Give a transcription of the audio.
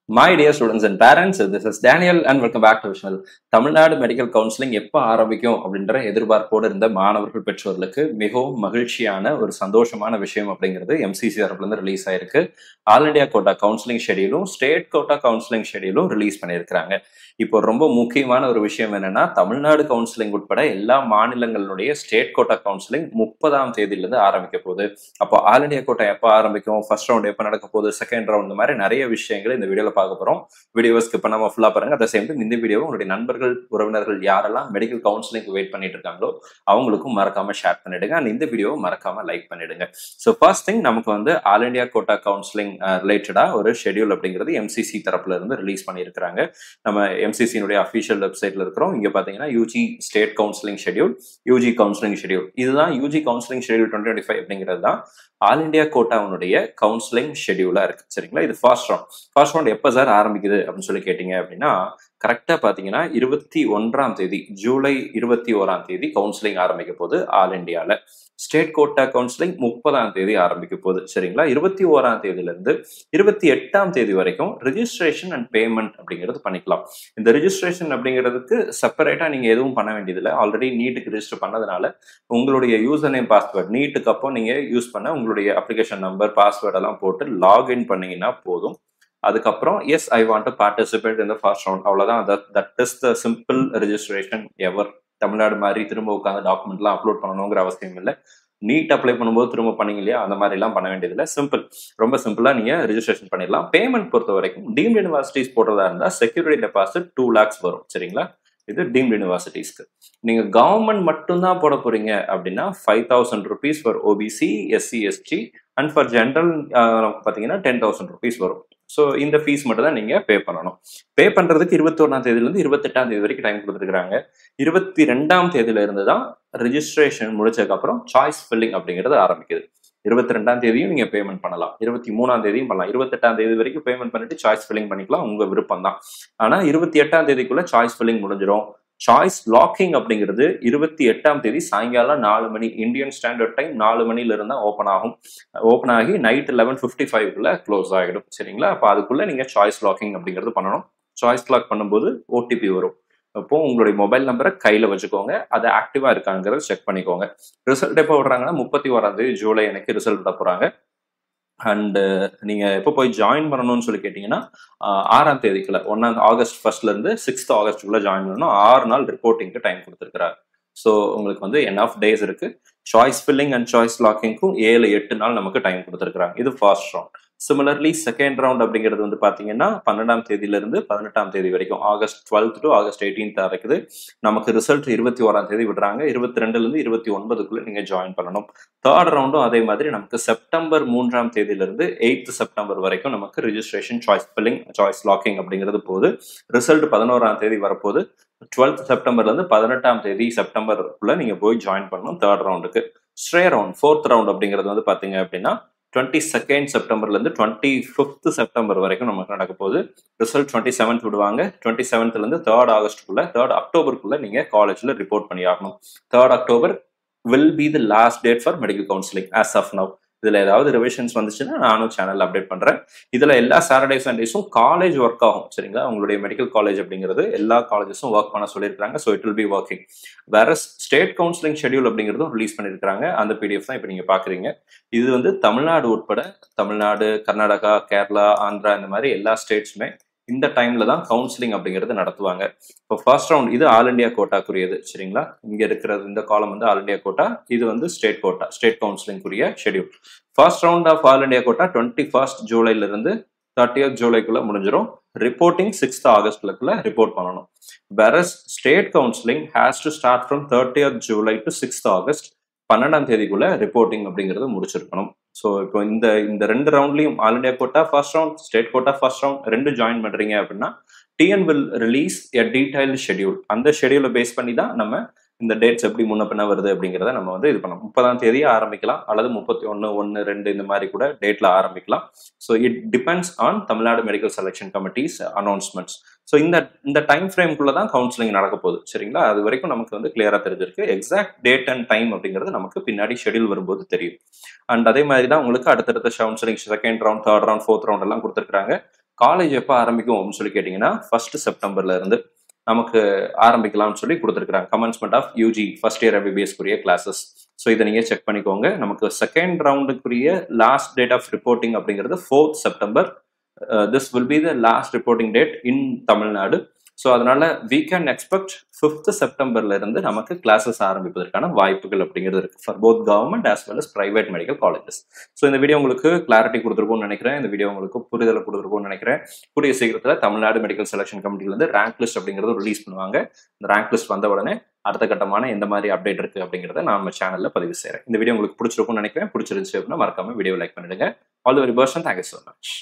My dear students and parents, this is Daniel and welcome back to Vishal. Tamil Nadu medical counselling எப்போ ஆரம்பிக்கும் அப்படின்ற எதிர்பார்ப்போடு இருந்த மாணவர்கள் பெற்றோர்களுக்கு மிகவும் மகிழ்ச்சியான ஒரு சந்தோஷமான விஷயம் அப்படிங்கிறது எம்சிசி தரப்புலேருந்து ரிலீஸ் ஆயிருக்கு. ஆல் இண்டியா கோட்டா கவுன்சிலிங் ஷெடியூலும் ஸ்டேட் கோட்டா கவுன்சிலிங் ஷெடியூலும் ரிலீஸ் பண்ணியிருக்கிறாங்க. இப்போ ரொம்ப முக்கியமான ஒரு விஷயம் என்னன்னா, தமிழ்நாடு கவுன்சிலிங் உட்பட எல்லா மாநிலங்களுடைய ஸ்டேட் கோட்டா கவுன்சிலிங் 30ஆம் தேதியிலிருந்து ஆரம்பிக்க போகுது. அப்போ ஆல் இண்டியா கோட்டா எப்போ ஆரம்பிக்கும், ஃபர்ஸ்ட் ரவுண்ட் எப்போ நடக்க போகுது, செகண்ட் ரவுண்ட், இந்த மாதிரி நிறைய விஷயங்கள் இந்த வீடியோல பார்க்க போறோம். வீடியோ ஸ்கிப் பண்ணாம ஃபுல்லா பாருங்க. அட் த சேம் டைம் இந்த வீடியோவை உங்களுடைய நண்பர்கள், உறவினர்கள் யாரெல்லாம் மெடிக்கல் கவுன்சிலிங் வெயிட் பண்ணிட்டு இருக்காங்களோ அவங்களுக்கும் மறக்காம ஷேர் பண்ணிடுங்க. அண்ட் இந்த வீடியோவை மறக்காம லைக் பண்ணிடுங்க. ஸோ ஃபர்ஸ்ட் திங், நமக்கு வந்து ஆல் இண்டியா கோட்டா கவுன்சிலிங் ரிலேட்டடா ஒரு ஷெடியூல் அப்படிங்கிறது எம்சிசி தரப்புல இருந்து ரிலீஸ் பண்ணியிருக்கிறாங்க. நம்ம எம்சிசியினுடைய அஃபிஷியல் வெப்சைட்ல இருக்கிறோம். இங்க பாத்தீங்கன்னா UG state counselling schedule, UG counselling schedule, இதுதான் யூஜி கவுன்சிலிங் ஷெடியூல் 2025 அப்படிங்கிறது தான் ஆல் இண்டியா கோட்டாவுடைய கவுன்சிலிங் ஷெடியூலா இருக்கு. சரிங்களா? இது ஃபர்ஸ்ட் ரவுண்ட் எப்ப சார் ஆரம்பிக்குது அப்படின்னு சொல்லி கேட்டீங்க அப்படின்னா, கரெக்டா பாத்தீங்கன்னா 21ஆம் தேதி, ஜூலை 21ஆம் தேதி கவுன்சிலிங் ஆரம்பிக்க போகுது ஆல் இண்டியால. ஸ்டேட் கோட்டா கவுன்சிலிங் 30ஆம் தேதி ஆரம்பிக்க போகுது. சரிங்களா? 21ஆம் தேதியில இருந்து 28ஆம் தேதி வரைக்கும் ரிஜிஸ்ட்ரேஷன் அண்ட் பேமெண்ட் அப்படிங்கிறது பண்ணிக்கலாம். இந்த ரிஜிஸ்ட்ரேஷன் அப்படிங்கிறதுக்கு செப்பரேட்டா நீங்க எதுவும் பண்ண வேண்டியதில்லை. ஆல்ரெடி நீட்டுக்கு ரிஜிஸ்டர் பண்ணதுனால உங்களுடைய யூசர் நேம், பாஸ்வேர்ட், நீட்டுக்கு அப்போ நீங்க யூஸ் பண்ண உங்களுடைய அப்ளிகேஷன் நம்பர், பாஸ்வேர்ட் எல்லாம் போட்டு லாகின் பண்ணீங்கன்னா போதும். அதுக்கப்புறம் yes I want to participate in the first round, அவ்வளவுதான். That is the simple registration ever. Tamil Nadu மாதிரி திரும்ப உட்காந்து டாக்குமெண்ட்லாம் அப்லோட் பண்ணணுங்கிற அவசியம் இல்லை. நீட் அப்ளை பண்ணும்போது திரும்ப பண்ணீங்க இல்லையா, அந்த மாதிரி எல்லாம் பண்ண வேண்டியதில்லை. சிம்பிள், ரொம்ப சிம்பிளா நீங்க ரெஜிஸ்ட்ரேஷன் பண்ணிடலாம். பேமெண்ட் பொறுத்த வரைக்கும் டீம்டு யூனிவர்சிட்டிஸ் போடுறதா இருந்தா செக்யூரிட்டி டெபாசிட் 2 lakhs வரும். சரிங்களா? இது டீம்டு யூனிவர்சிட்டிஸ்க்கு. நீங்க கவர்மெண்ட் மட்டும்தான் போட போறீங்க அப்படின்னா 5,000 rupees for OBC, SC, ST and for general பாத்தீங்கன்னா 10,000 rupees வரும். ஸோ இந்த ஃபீஸ் மட்டும் தான் நீங்க பே பண்ணணும். பே பண்றதுக்கு 21ஆம் தேதியிலிருந்து 28ஆம் தேதி வரைக்கும் டைம் கொடுத்துருக்காங்க. 22ஆம் தேதியில இருந்து தான் ரிஜிஸ்ட்ரேஷன் முடிச்சதுக்கு அப்புறம் சாய்ஸ் ஃபில்லிங் அப்படிங்கிறது ஆரம்பிக்குது. 22ஆம் தேதியும் நீங்க பேமெண்ட் பண்ணலாம், 23ஆம் தேதியும் பண்ணலாம். 28ஆம் தேதி வரைக்கும் பேமெண்ட் பண்ணிட்டு சாய்ஸ் ஃபில்லிங் பண்ணிக்கலாம், உங்க விருப்பம் தான். ஆனா 28ஆம் தேதிக்குள்ள சாய்ஸ் ஃபில்லிங் முடிஞ்சிடும். சாய்ஸ் லாக்கிங் அப்படிங்கிறது 28ஆம் தேதி சாயங்காலம் 4 மணி இந்தியன் ஸ்டாண்டர்ட் டைம் 4 மணில இருந்தா ஓப்பன் ஆகும். ஓப்பன் ஆகி நைட் 11:55 க்ளோஸ் ஆகிடும். சரிங்களா? அப்ப அதுக்குள்ள நீங்க சாய்ஸ் லாக்கிங் அப்படிங்கிறது பண்ணணும். சாய்ஸ் லாக் பண்ணும்போது ஓடிபி வரும். அப்போ உங்களுடைய மொபைல் நம்பரை கையில வச்சுக்கோங்க, அது ஆக்டிவா இருக்காங்கிறத செக் பண்ணிக்கோங்க. ரிசல்ட் எப்போ விடுறாங்கன்னா 31ஆம் தேதி ஜூலை எனக்கு ரிசல்ட் விட போறாங்க. அண்ட் நீங்க எப்போ போய் ஜாயின் பண்ணணும்னு சொல்லி கேட்டீங்கன்னா 6ஆம் தேதிக்குள்ள, 1 ஆகஸ்ட் 1 இருந்து 6 ஆகஸ்டுக்குள்ள ஜாயின் பண்ணணும். 6 நாள் ரிப்போர்ட்டிங்க்கு டைம் கொடுத்துருக்கிறார். ஸோ உங்களுக்கு வந்து என்ஆஃப் டேஸ் இருக்கு. சாய்ஸ் ஃபில்லிங் அண்ட் சாய்ஸ் லாக்கிங்க்கும் 7-8 நாள் நமக்கு டைம் கொடுத்துருக்காங்க. இது first round. Similarly second round அப்படிங்கிறது வந்து பாத்தீங்கன்னா 12ஆம் தேதியில இருந்து 18ஆம் தேதி வரைக்கும், August 12th to August 18th இருக்குது. நமக்கு ரிசல்ட் 21ஆம் தேதி விடுறாங்க. 22ல இருந்து 29க்குள்ள நீங்க ஜாயின் பண்ணணும். தேர்ட் ரவுண்டும் அதே மாதிரி நமக்கு செப்டம்பர் 3ஆம் தேதியில இருந்து 8th செப்டம்பர் வரைக்கும் நமக்கு registration, choice filling, choice locking அப்படிங்கிறது போகுது. ரிசல்ட் 11ஆம் தேதி வரப்போகுது. 12th செப்டம்பர்ல இருந்து 18ஆம் தேதி செப்டம்பருக்குள்ள நீங்க போய் ஜாயின் பண்ணணும் தேர்ட் ரவுண்டுக்கு. ஸ்ட்ரே ரவுண்ட், ஃபோர்த் ரவுண்ட் அப்படிங்கிறது வந்து பாத்தீங்க அப்படின்னா 22nd செப்டம்பர்ல இருந்து 25th செப்டம்பர் வரைக்கும் நமக்கு நடக்க போகுது. ரிசல்ட் 27th விடுவாங்க. 27th இருந்து 3rd ஆகஸ்டுக்குள்ள, 3rd அக்டோபருக்குள்ள நீங்க காலேஜ்ல ரிப்போர்ட் பண்ணி ஆகணும். 3rd October will be the last date for medical counseling as of now. இதுல ஏதாவது ரிவிஷன்ஸ் வந்துச்சுன்னா நானும் சேனல் அப்டேட் பண்றேன். இதுல எல்லா சாட்டர்டே சண்டேஸும் காலேஜ் ஒர்க் ஆகும். சரிங்களா? உங்களுடைய மெடிக்கல் காலேஜ் அப்படிங்கிறது எல்லா காலேஜஸும் ஒர்க் பண்ண சொல்லியிருக்காங்க. So it will be working. வேற ஸ்டேட் கவுன்சிலிங் ஷெடியூல் அப்படிங்கிறதும் ரிலீஸ் பண்ணியிருக்காங்க. அந்த பிடிஎஃப் தான் இப்போ நீங்க பாக்குறீங்க. இது வந்து தமிழ்நாடு உட்பட, தமிழ்நாடு, கர்நாடகா, கேரளா, ஆந்திரா, இந்த மாதிரி எல்லா ஸ்டேட்ஸுமே இந்த டைம்ல தான் கவுன்சிலிங் அப்படிங்கிறது நடத்துவாங்க. இப்போ ஃபர்ஸ்ட் ரவுண்ட் இது ஆல் இண்டியா கோட்டாக்குரியது. சரிங்களா? இங்க இருக்கிறது இந்த காலம் வந்து ஆல் இண்டியா கோட்டா, இது வந்து ஸ்டேட் கோட்டா, ஸ்டேட் கவுன்சிலிங் உரிய schedule. First round of all India quota 21st ஜூலைல இருந்து 30th ஜூலைக்குள்ள முடிஞ்சிடும். ரிப்போர்ட்டிங் 6th ஆகஸ்ட்ல ரிப்போர்ட் பண்ணணும். வேற state counselling has to start from 30th July to 6th August. 12ஆம் தேதிக்குள்ள ரிப்போர்ட்டிங் அப்படிங்கிறது முடிச்சிருக்கணும். ஸோ இப்போ இந்த 2 ரவுண்ட்லயும் all India quota first round, state quota first round 2 join பண்றீங்க அப்படின்னா TN will release a detailed schedule. அந்த ஷெடியூலை பேஸ் பண்ணி தான் நம்ம இந்த டேட்ஸ் எப்படி முன்ன பின்ன வருது அப்படிங்கிறத நம்ம வந்து இது பண்ணலாம். 30ஆம் தேதி ஆரம்பிக்கலாம், அல்லது 31, 1, 2 இந்த மாதிரி கூட டேட்ல ஆரம்பிக்கலாம். So it depends on Tamil Nadu medical selection committees announcements. So இந்த டைம் ஃப்ரேம்குள்ள தான் கவுன்சிலிங் நடக்க போகுது. சரிங்களா? அது வரைக்கும் நமக்கு வந்து கிளியரா தெரிஞ்சிருக்கு. எக்ஸாக்ட் டேட் அண்ட் டைம் அப்படிங்கிறது நமக்கு பின்னாடி ஷெடியூல் வரும்போது தெரியும். அண்ட் அதே மாதிரி தான் உங்களுக்கு அடுத்தடுத்த counselling second round, third round, fourth round எல்லாம் கொடுத்துருக்காங்க. காலேஜ் எப்போ ஆரம்பிக்கும் அப்படின்னு சொல்லி கேட்டிங்கன்னா 1 செப்டம்பர்ல இருந்து நமக்கு ஆரம்பிக்கலாம்னு சொல்லி கொடுத்துருக்காங்க. Commencement of UG first year எம்பிபிஎஸ்க்குரிய கிளாஸஸ். ஸோ இதை நீங்கள் செக் பண்ணிக்கோங்க. நமக்கு செகண்ட் ரவுண்டுக்குரிய லாஸ்ட் டேட் ஆஃப் ரிப்போர்ட்டிங் அப்படிங்கிறது 4th September. This will be the last reporting date in Tamil Nadu. So அதனால we can expect 5th செப்டம்பர்ல இருந்து நமக்கு கிளாஸஸ் ஆரம்பிப்பதற்கான வாய்ப்புகள் அப்படிங்கிறது இருக்கு for both government as well as private medical colleges. So இந்த வீடியோ உங்களுக்கு கிளாரிட்டி கொடுத்துருக்கும்னு நினைக்கிறேன். இந்த வீடியோ உங்களுக்கு புரிதலை கொடுத்துருக்கும்னு நினைக்கிறேன். கூடிய சீக்கிரத்தில் தமிழ்நாடு மெடிக்கல் செலெக்ஷன் கமிட்டிலேருந்து ரேங்க் லிஸ்ட் அப்படிங்கிறது ரிலீஸ் பண்ணுவாங்க. இந்த ரேங்க் லிஸ்ட் வந்த உடனே அடுத்த கட்டமான எந்த மாதிரி அப்டேட் இருக்கு அப்படிங்கிறத நான் நம்ம சேனல்ல பதிவு செய்யறேன். இந்த வீடியோ உங்களுக்கு பிடிச்சிருக்கும்னு நினைக்கிறேன். பிடிச்சிருந்துச்சு அப்படின்னா மறக்காம வீடியோ லைக் பண்ணிடுங்க. All the very best. Thank you so much.